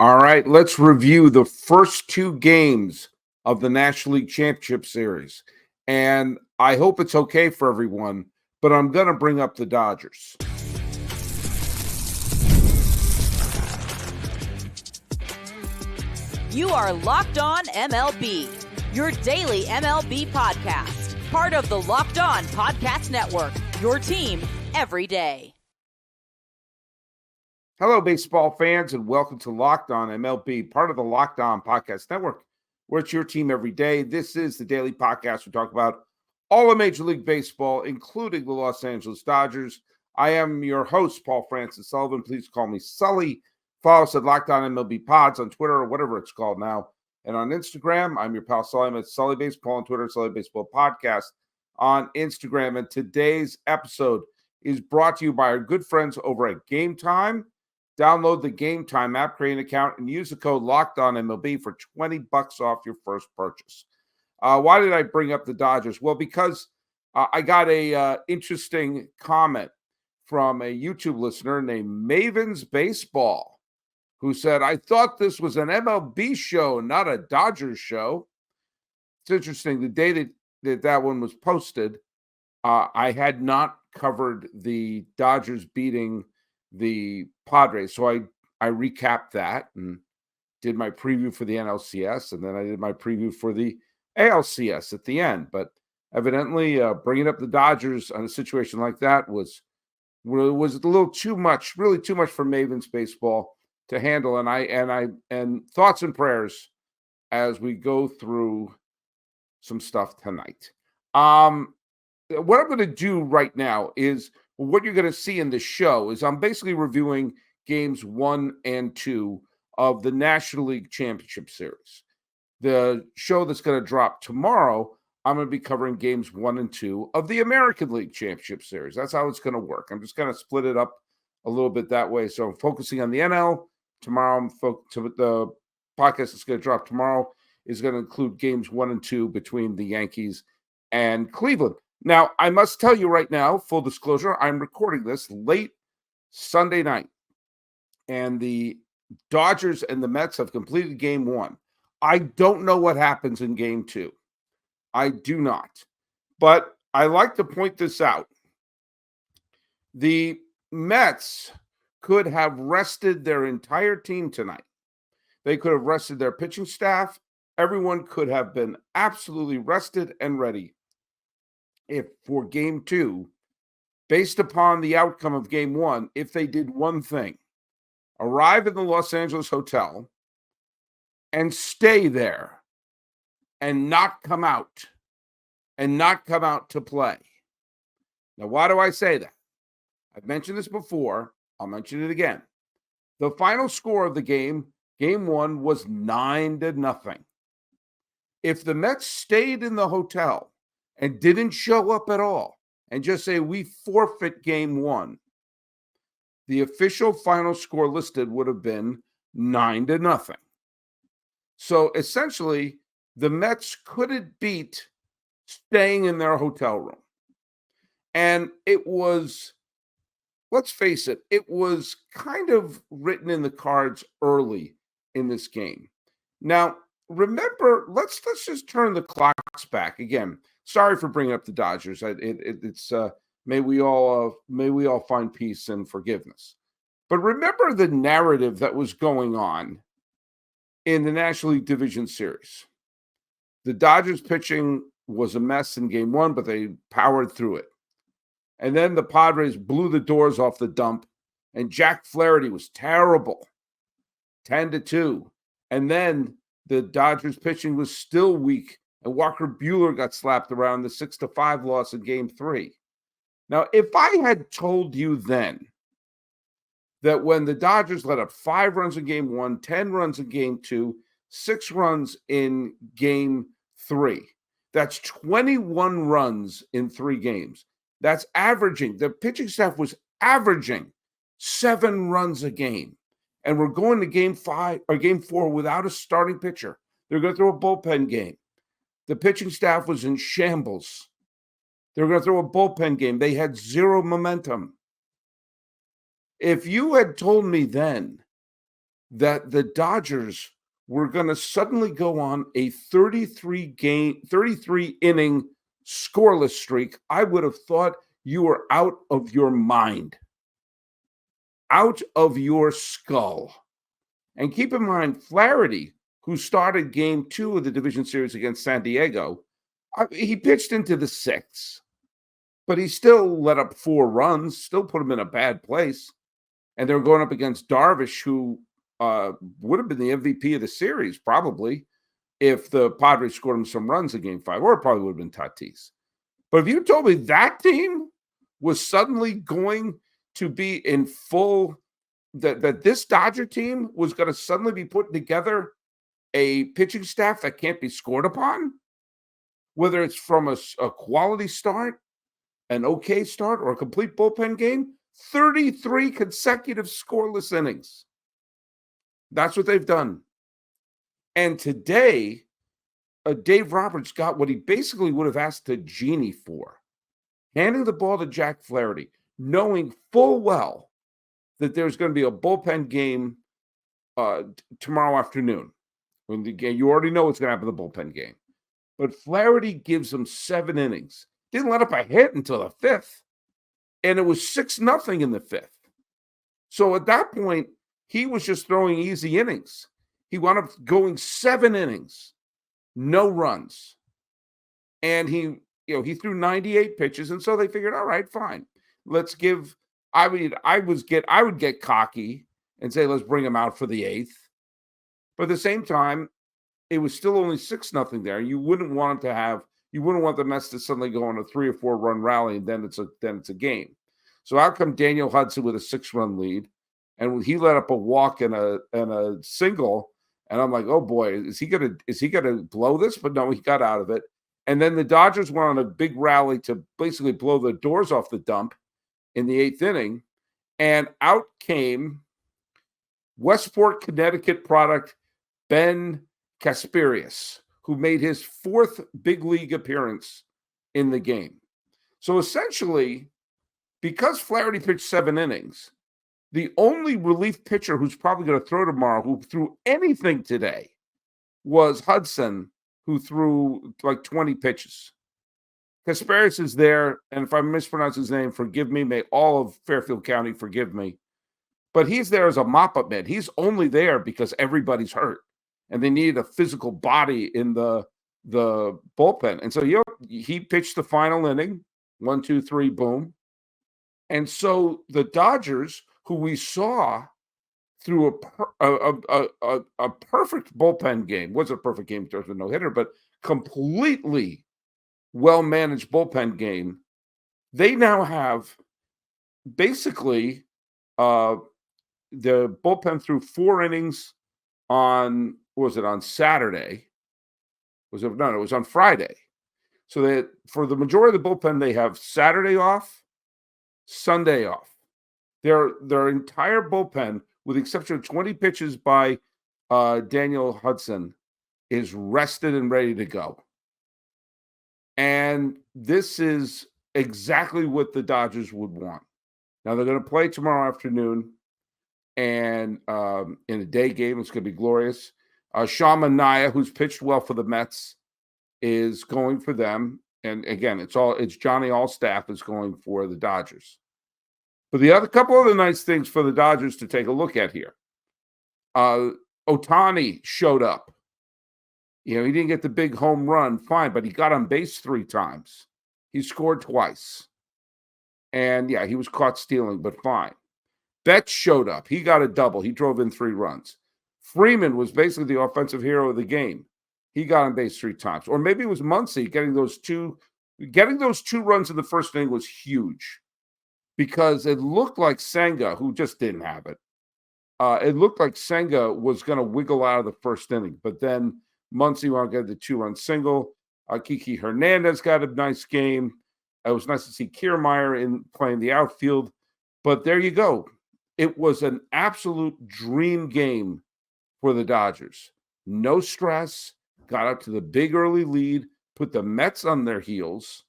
All right, let's review the first two games of the National League Championship Series. And I hope it's okay for everyone, but I'm going to bring up the Dodgers. You are Locked On MLB, your daily MLB podcast. Part of the Locked On Podcast Network, your team every day. Hello, baseball fans, and welcome to Locked On MLB, part of the Locked On Podcast Network, where it's your team every day. This is the daily podcast. We talk about all of Major League Baseball, including the Los Angeles Dodgers. I am your host, Paul Francis Sullivan. Please call me Sully. Follow us at Locked On MLB Pods on Twitter or whatever it's called now. And on Instagram, I'm your pal Sully. I'm at Sully Baseball on Twitter, Sully Baseball Podcast on Instagram. And today's episode is brought to you by our good friends over at Game Time. Download the Game Time app, create an account, and use the code LOCKEDONMLB for $20 off your first purchase. Why did I bring up the Dodgers? Well, because I got a interesting comment from a YouTube listener named Maven's Baseball, who said, I thought this was an MLB show, not a Dodgers show. It's interesting. The day that one was posted, I had not covered the Dodgers beating the Padres. So I recapped that and did my preview for the NLCS, and then I did my preview for the ALCS at the end. But evidently, bringing up the Dodgers on a situation like that was a little too much, really too much for Maven's Baseball to handle. And thoughts and prayers as we go through some stuff tonight. What I'm going to do right now is what you're going to see in the show is I'm basically reviewing games 1 and 2 of the National League Championship Series. The show that's going to drop tomorrow, I'm going to be covering games 1 and 2 of the American League Championship Series. That's how it's going to work. I'm just going to split it up a little bit that way. So I'm focusing on the NL. Tomorrow, the podcast that's going to drop tomorrow is going to include games 1 and 2 between the Yankees and Cleveland. Now, I must tell you right now, full disclosure, I'm recording this late Sunday night, and the Dodgers and the Mets have completed game 1. I don't know what happens in game 2. I do not. But I like to point this out. The Mets could have rested their entire team tonight. They could have rested their pitching staff. Everyone could have been absolutely rested and ready if for game 2, based upon the outcome of game 1, if they did one thing, arrive in the Los Angeles hotel and stay there and not come out to play. Now, why do I say that? I've mentioned this before. I'll mention it again. The final score of the game 1, was 9-0. If the Mets stayed in the hotel and didn't show up at all and just say we forfeit game 1, the official final score listed would have been 9-0. So essentially, the Mets couldn't beat staying in their hotel room. And it was, let's face it, it was kind of written in the cards early in this game. Now, remember, let's just turn the clocks back again. Sorry for bringing up the Dodgers. It's may we all find peace and forgiveness. But remember the narrative that was going on in the National League Division Series. The Dodgers pitching was a mess in game 1, but they powered through it. And then the Padres blew the doors off the dump, and Jack Flaherty was terrible, 10-2. And then the Dodgers pitching was still weak, and Walker Buehler got slapped around the 6-5 loss in game 3. Now, if I had told you then that when the Dodgers let up 5 runs in game 1, 10 runs in game 2, 6 runs in game 3, that's 21 runs in 3 games. That's averaging. The pitching staff was averaging 7 runs a game. And we're going to game 4 without a starting pitcher. They're going to throw a bullpen game. The pitching staff was in shambles. They were going to throw a bullpen game. They had 0 momentum. If you had told me then that the Dodgers were going to suddenly go on a 33 inning scoreless streak, I would have thought you were out of your mind, out of your skull. And keep in mind, Flaherty, who started game 2 of the division series against San Diego, he pitched into the 6th, but he still let up 4 runs, still put him in a bad place. And they're going up against Darvish, who would have been the MVP of the series, probably, if the Padres scored him some runs in game 5, or it probably would have been Tatis. But if you told me that team was suddenly going to be in full, that this Dodger team was going to suddenly be putting together a pitching staff that can't be scored upon, whether it's from a quality start, an okay start, or a complete bullpen game, 33 consecutive scoreless innings. That's what they've done. And today, Dave Roberts got what he basically would have asked the genie for, handing the ball to Jack Flaherty, knowing full well that there's going to be a bullpen game tomorrow afternoon. When the game, you already know what's going to happen in the bullpen game. But Flaherty gives him 7 innings. Didn't let up a hit until the 5th. And it was 6-0 in the 5th. So at that point, he was just throwing easy innings. He wound up going 7 innings, no runs. And he threw 98 pitches. And so they figured, all right, fine. Let's give, I would get cocky and say, let's bring him out for the 8th. But at the same time, it was still only 6-0 there. You wouldn't want the Mets to suddenly go on a 3 or 4 run rally, and then it's a game. So out come Daniel Hudson with a 6-run lead, and he let up a walk and a single, and I'm like, oh boy, is he gonna blow this? But no, he got out of it. And then the Dodgers went on a big rally to basically blow the doors off the dump in the 8th inning, and out came Westport, Connecticut product Ben Kasperius, who made his 4th big league appearance in the game. So essentially, because Flaherty pitched 7 innings, the only relief pitcher who's probably going to throw tomorrow, who threw anything today, was Hudson, who threw like 20 pitches. Kasperius is there, and if I mispronounce his name, forgive me. May all of Fairfield County forgive me. But he's there as a mop-up man. He's only there because everybody's hurt, and they needed a physical body in the bullpen. And so he pitched the final inning, 1, 2, 3, boom. And so the Dodgers, who we saw through a perfect bullpen game, wasn't a perfect game in terms of no-hitter, but completely well-managed bullpen game, they now have basically the bullpen threw 4 innings on, was it on Saturday? It was on Friday. So that for the majority of the bullpen, they have Saturday off, Sunday off. Their entire bullpen, with the exception of 20 pitches by Daniel Hudson, is rested and ready to go. And this is exactly what the Dodgers would want. Now, they're going to play tomorrow afternoon, and in a day game, it's going to be glorious. Sean Manaea, who's pitched well for the Mets, is going for them. And again, it's Johnny Allstaff is going for the Dodgers. But the other couple of the nice things for the Dodgers to take a look at here. Ohtani showed up. He didn't get the big home run, fine, but he got on base 3 times. He scored twice. And yeah, he was caught stealing, but fine. Betts showed up. He got a double. He drove in 3 runs. Freeman was basically the offensive hero of the game. He got on base 3 times. Or maybe it was Muncy getting those two runs in the first inning was huge, because it looked like Senga, who just didn't have it. It looked like Senga was going to wiggle out of the first inning, but then Muncy wanted to get the 2-run single. Kiki Hernandez got a nice game. It was nice to see Kiermaier playing the outfield. But there you go. It was an absolute dream game for the Dodgers. No stress. Got up to the big early lead. Put the Mets on their heels.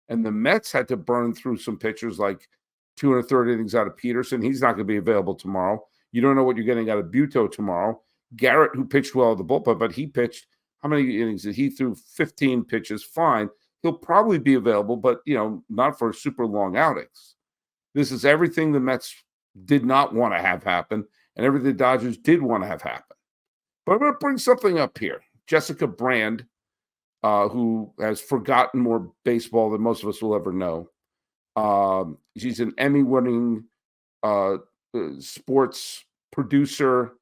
And the Mets had to burn through some pitchers like 2 1/3 innings out of Peterson. He's not going to be available tomorrow. You don't know what you're getting out of Buto tomorrow. Garrett, who pitched well at the bullpen, but he pitched, how many innings did he threw? 15 pitches, fine. He'll probably be available, but, not for super long outings. This is everything the Mets did not want to have happen and everything the Dodgers did want to have happen. But I'm going to bring something up here. Jessica Brand, who has forgotten more baseball than most of us will ever know. She's an Emmy-winning sports producer,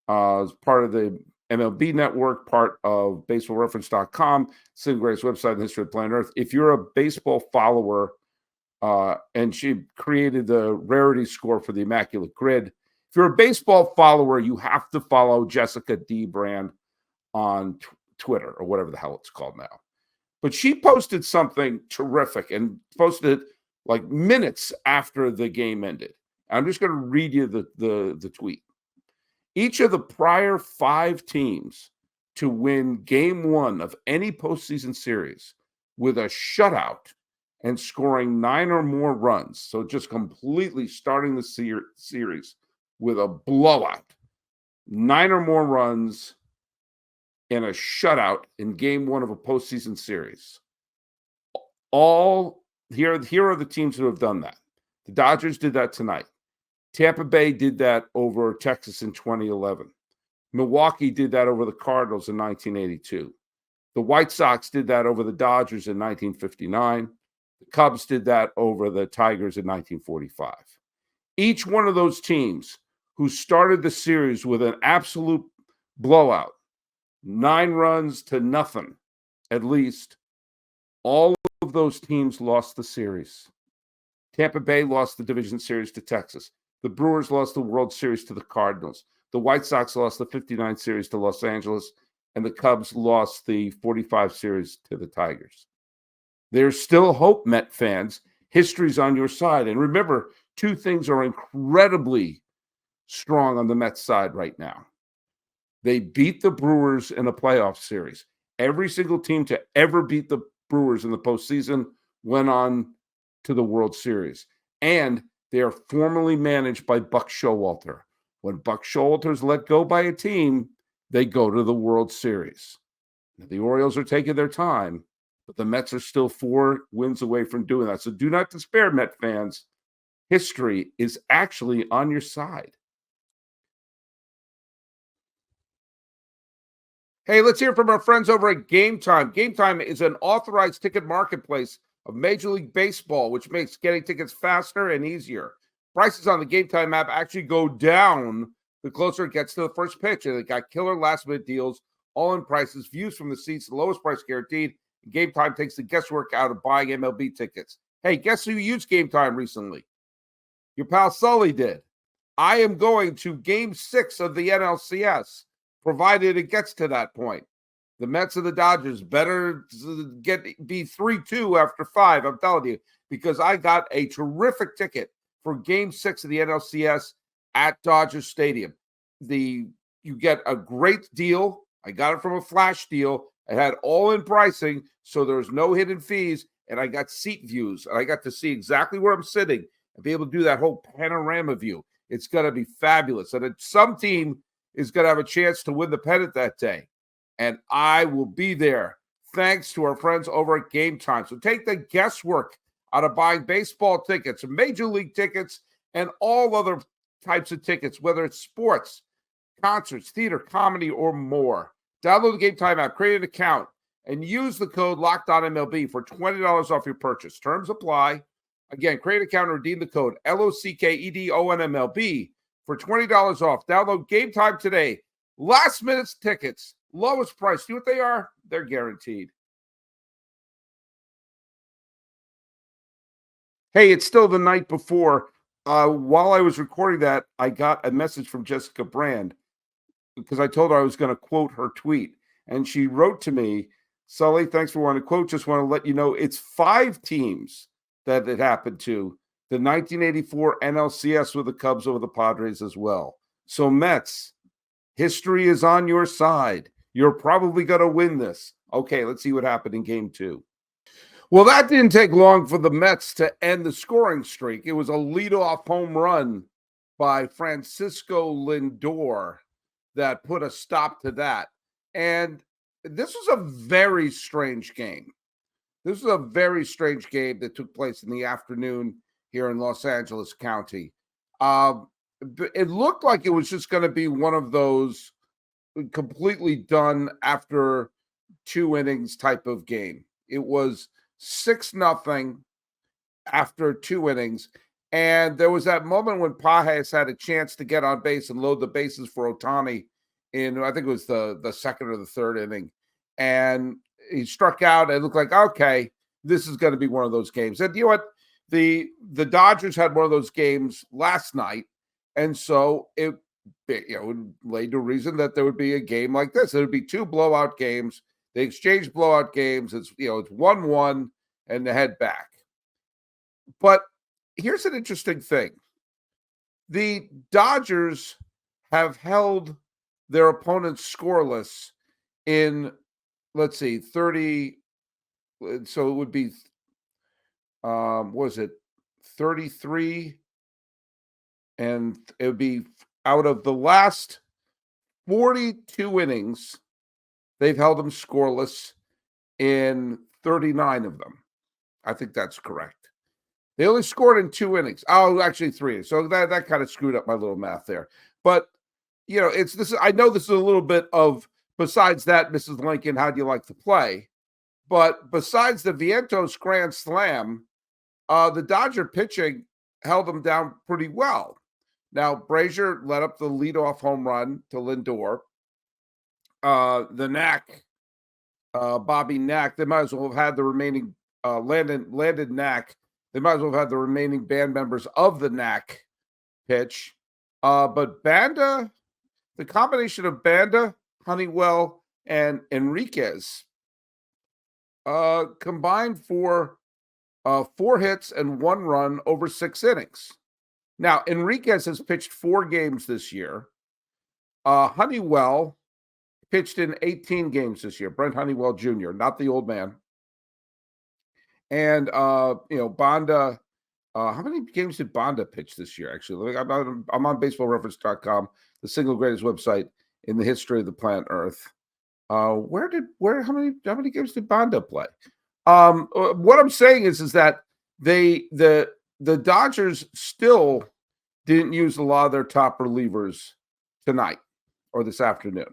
part of the MLB network, part of BaseballReference.com, it's the greatest website in the history of planet Earth. If you're a baseball follower, and she created the rarity score for the Immaculate Grid. If you're a baseball follower, you have to follow Jessica D. Brand on Twitter or whatever the hell it's called now. But she posted something terrific and posted it like minutes after the game ended. I'm just going to read you the tweet. Each of the prior 5 teams to win game 1 of any postseason series with a shutout and scoring 9 or more runs, so just completely starting the series with a blowout, 9 or more runs and a shutout in game 1 of a postseason series. Here are the teams who have done that. The Dodgers did that tonight. Tampa Bay did that over Texas in 2011. Milwaukee did that over the Cardinals in 1982. The White Sox did that over the Dodgers in 1959. The Cubs did that over the Tigers in 1945. Each one of those teams who started the series with an absolute blowout, 9 runs to nothing, at least, all of those teams lost the series. Tampa Bay lost the division series to Texas. The Brewers lost the World Series to the Cardinals. The White Sox lost the 59 series to Los Angeles, and the Cubs lost the 45 series to the Tigers. There's still hope, Met fans. History's on your side. And remember, 2 things are incredibly strong on the Mets side right now. They beat the Brewers in a playoff series. Every single team to ever beat the Brewers in the postseason went on to the World Series. And they are formally managed by Buck Showalter. When Buck Showalter's let go by a team, they go to the World Series. Now, the Orioles are taking their time, but the Mets are still 4 wins away from doing that. So do not despair, Met fans. History is actually on your side. Hey, let's hear from our friends over at Game Time. Game Time is an authorized ticket marketplace of Major League Baseball, which makes getting tickets faster and easier. Prices on the Game Time app actually go down the closer it gets to the first pitch. And they got killer last-minute deals, all-in prices, views from the seats, the lowest price guaranteed. Game Time takes the guesswork out of buying MLB tickets. Hey, guess who used Game Time recently? Your pal Sully did. I am going to Game 6 of the NLCS, provided it gets to that point. The Mets and the Dodgers better be 3-2 after 5, I'm telling you, because I got a terrific ticket for Game 6 of the NLCS at Dodger Stadium. You get a great deal. I got it from a flash deal. It had all-in pricing, so there's no hidden fees, and I got seat views. And I got to see exactly where I'm sitting and be able to do that whole panorama view. It's going to be fabulous. And some team is going to have a chance to win the pennant that day. And I will be there thanks to our friends over at Game Time. So take the guesswork out of buying baseball tickets, major league tickets, and all other types of tickets, whether it's sports, concerts, theater, comedy, or more. Download the Game Time app, create an account, and use the code LOCKEDONMLB for $20 off your purchase. Terms apply. Again, create an account and redeem the code LOCKEDONMLB for $20 off. Download Game Time today. Last minute tickets, lowest price. See what they are? They're guaranteed. Hey, it's still the night before. While I was recording that, I got a message from Jessica Brand because I told her I was going to quote her tweet. And she wrote to me, Sully, thanks for wanting to quote. Just want to let you know it's 5 teams that it happened to. The 1984 NLCS with the Cubs over the Padres as well. So Mets, history is on your side. You're probably going to win this. Okay, let's see what happened in Game 2. Well, that didn't take long for the Mets to end the scoring streak. It was a leadoff home run by Francisco Lindor that put a stop to that. And this was a very strange game. This was a very strange game that took place in the afternoon here in Los Angeles County. It looked like it was just going to be one of those completely done after 2 innings type of game. It was 6-0 after 2 innings. And there was that moment when Pages had a chance to get on base and load the bases for Ohtani in, I think it was the second or the third inning. And he struck out. And it looked like, okay, this is going to be one of those games. And you know what? The Dodgers had one of those games last night. And so it laid to reason that there would be a game like this. There would be 2 blowout games. They exchange blowout games. It's 1-1 and they head back. But here's an interesting thing. The Dodgers have held their opponents scoreless in, let's see, 30. So it would be, was it 33? And it would be out of the last 42 innings, they've held them scoreless in 39 of them. I think that's correct. They only scored in 2 innings. Oh, actually 3. So that kind of screwed up my little math there. But I know this is a little bit of, besides that, Mrs. Lincoln, how do you like to play? But besides the Vientos grand slam, the Dodger pitching held them down pretty well. Now, Brazier led up the leadoff home run to Lindor. The Knack, Bobby Knack, they might as well have had the remaining Landon Knack. They might as well have had the remaining band members of the Knack pitch. But Banda, the combination of Banda, Honeywell, and Enriquez combined for 4 hits and 1 run over 6 innings. Now, Enriquez has pitched 4 games this year. Honeywell pitched in 18 games this year. Brent Honeywell Jr., not the old man. And, Banda, how many games did Banda pitch this year, actually? I'm on baseballreference.com, the single greatest website in the history of the planet Earth. How many games did Banda play? What I'm saying is that the Dodgers still didn't use a lot of their top relievers tonight or this afternoon.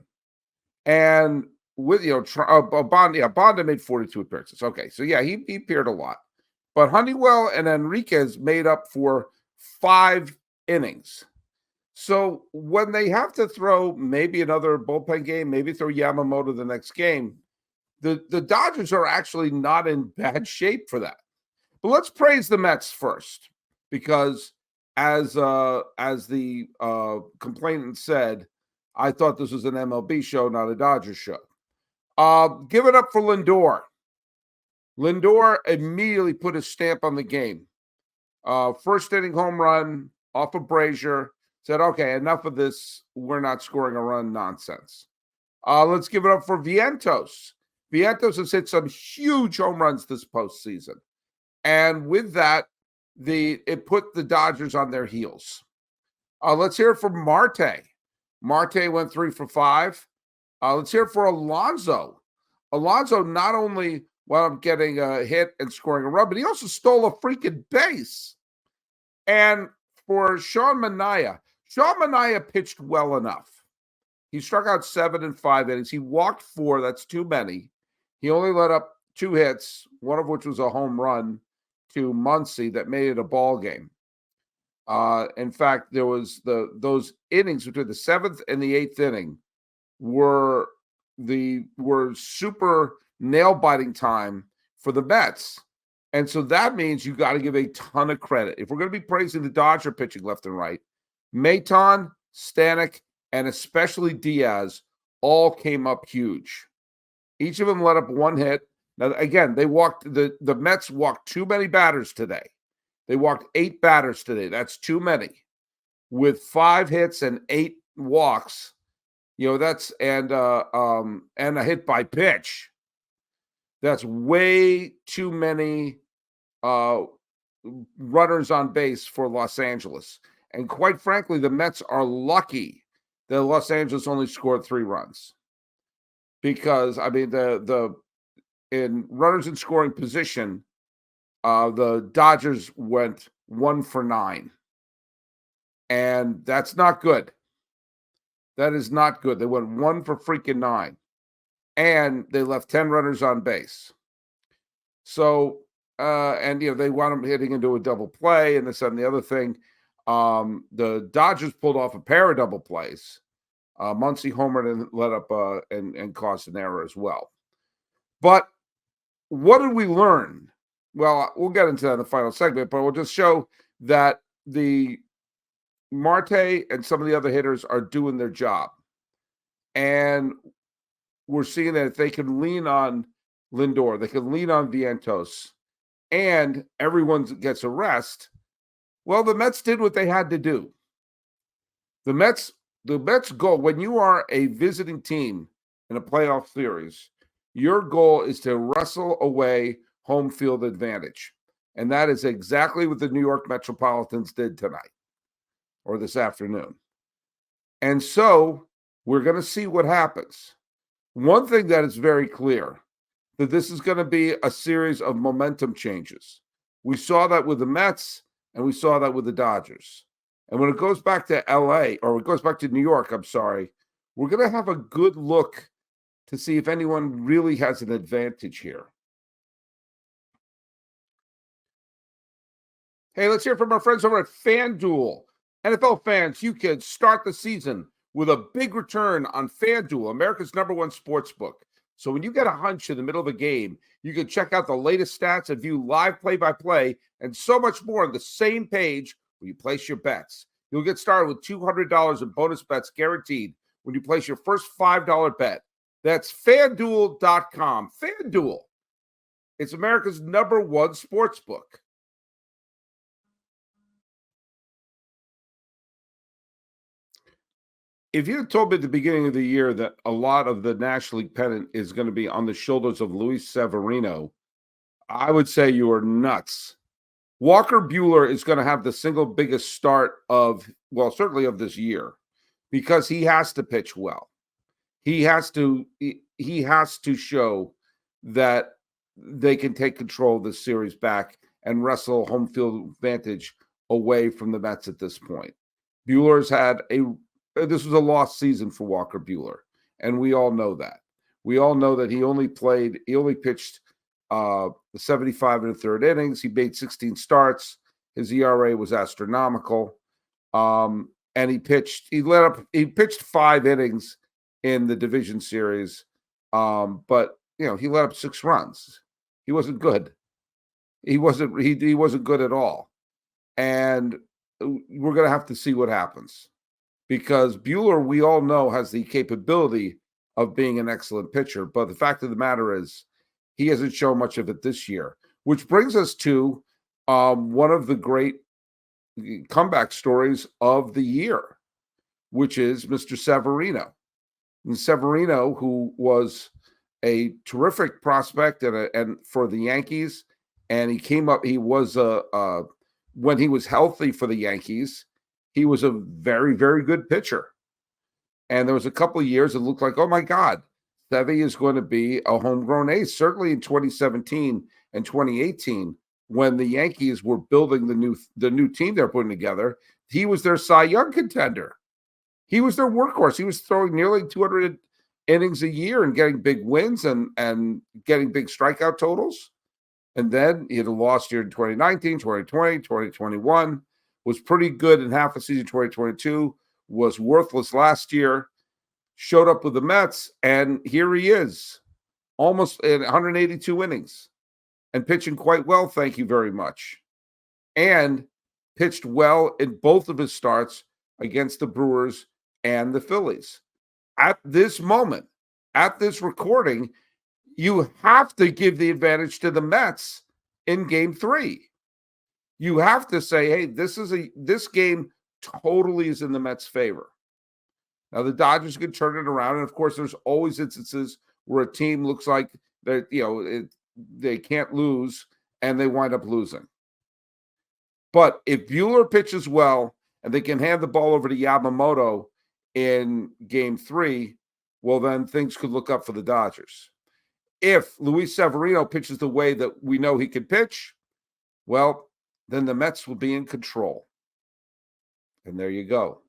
And with Banda made 42 appearances. Okay, so yeah, he appeared a lot. But Honeywell and Enriquez made up for 5 innings. So when they have to throw maybe another bullpen game, maybe throw Yamamoto the next game, the Dodgers are actually not in bad shape for that. But let's praise the Mets first, because as the complainant said, I thought this was an MLB show, not a Dodgers show. Give it up for Lindor. Lindor immediately put his stamp on the game. First inning home run off of Brazier. Said, okay, enough of this. We're not scoring a run nonsense. Let's give it up for Vientos. Vientos has hit some huge home runs this postseason. And with that, it put the Dodgers on their heels. Let's hear it from Marte. Marte went 3 for 5. Let's hear it for Alonso. Alonso not only wound up getting a hit and scoring a run, but he also stole a freaking base. And for Sean Manaea pitched well enough. He struck out 7 in 5 innings. He walked 4. That's too many. He only let up 2 hits, one of which was a home run to Muncy that made it a ball game. In fact, there was those innings between the 7th and the 8th inning were super nail-biting time for the Mets. And so that means you got to give a ton of credit. If we're going to be praising the Dodger pitching left and right, Maton, Stanek, and especially Diaz all came up huge. Each of them let up 1 hit. Now, again, the Mets walked too many batters today. They walked 8 batters today. That's too many. With 5 hits and 8 walks, that's and a hit by pitch. That's way too many runners on base for Los Angeles. And quite frankly, the Mets are lucky that Los Angeles only scored 3 runs. Because, I mean, the in runners in scoring position, the Dodgers went 1 for 9. And that's not good. That is not good. They went 1 for freaking 9. And they left 10 runners on base. So, and they wound up hitting into a double play and this and the other thing. The Dodgers pulled off a pair of double plays. Muncy homered and let up and caused an error as well. But what did we learn? Well, we'll get into that in the final segment, but we'll just show that the Marte and some of the other hitters are doing their job. And we're seeing that if they can lean on Lindor, they can lean on Vientos, and everyone gets a rest. Well, the Mets did what they had to do. The Mets goal, when you are a visiting team in a playoff series, your goal is to wrestle away home field advantage. And that is exactly what the New York Metropolitans did tonight or this afternoon. And so we're going to see what happens. One thing that is very clear, that this is going to be a series of momentum changes. We saw that with the Mets, and we saw that with the Dodgers. And when it goes back to LA, or it goes back to New York, we're going to have a good look to see if anyone really has an advantage here. Hey, let's hear from our friends over at FanDuel. NFL fans, you can start the season with a big return on FanDuel, America's #1 sportsbook. So when you get a hunch in the middle of a game, you can check out the latest stats and view live play-by-play and so much more on the same page where you place your bets. You'll get started with $200 in bonus bets guaranteed when you place your first $5 bet. That's FanDuel.com. FanDuel. It's America's #1 sportsbook. If you had told me at the beginning of the year that a lot of the National League pennant is going to be on the shoulders of Luis Severino, I would say you are nuts. Walker Buehler is going to have the single biggest start certainly of this year, because he has to pitch well. He has to show that they can take control of the series back and wrestle home field advantage away from the Mets at this point. Buehler's had this was a lost season for Walker Buehler, and we all know that. We all know that he only pitched 75 and a third innings. He made 16 starts. His ERA was astronomical. And he pitched 5 innings in the division series. But he let up 6 runs. He wasn't good. He wasn't good at all. And we're going to have to see what happens. Because Buehler, we all know, has the capability of being an excellent pitcher. But the fact of the matter is, he hasn't shown much of it this year. Which brings us to one of the great comeback stories of the year, which is Mr. Severino. And Severino, who was a terrific prospect and for the Yankees, and he was when he was healthy for the Yankees, he was a very, very good pitcher. And there was a couple of years it looked like, oh my God, Sevy is going to be a homegrown ace. Certainly in 2017 and 2018, when the Yankees were building the new team they're putting together, he was their Cy Young contender. He was their workhorse. He was throwing nearly 200 innings a year and getting big wins and getting big strikeout totals. And then he had a lost year in 2019, 2020, 2021. Was pretty good in half a season. 2022 was worthless last year. Showed up with the Mets, and here he is, almost in 182 innings, and pitching quite well. Thank you very much. And pitched well in both of his starts against the Brewers and the Phillies. At this moment, at this recording, you have to give the advantage to the Mets in Game 3. You have to say, hey, this game totally is in the Mets' favor. Now, the Dodgers can turn it around. And, of course, there's always instances where a team looks like they can't lose, and they wind up losing. But if Buehler pitches well and they can hand the ball over to Yamamoto in game 3, well, then things could look up for the Dodgers. If Luis Severino pitches the way that we know he can pitch, well, then the Mets will be in control. And there you go.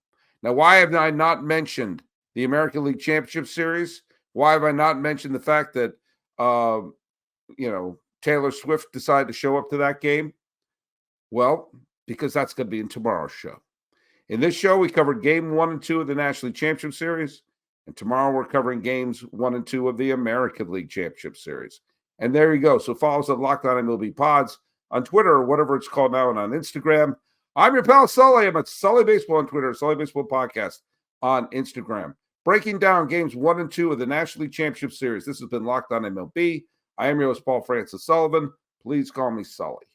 Now, why have I not mentioned the American League Championship Series? Why have I not mentioned the fact that, Taylor Swift decided to show up to that game? Well, because that's going to be in tomorrow's show. In this show, we covered game 1 and 2 of the National League Championship Series. And tomorrow we're covering games 1 and 2 of the American League Championship Series. And there you go. So follow us at Locked On MLB Pods on Twitter or whatever it's called now and on Instagram. I'm your pal Sully. I'm at Sully Baseball on Twitter, Sully Baseball Podcast on Instagram. Breaking down games 1 and 2 of the National League Championship Series. This has been Locked On MLB. I am your host, Paul Francis Sullivan. Please call me Sully.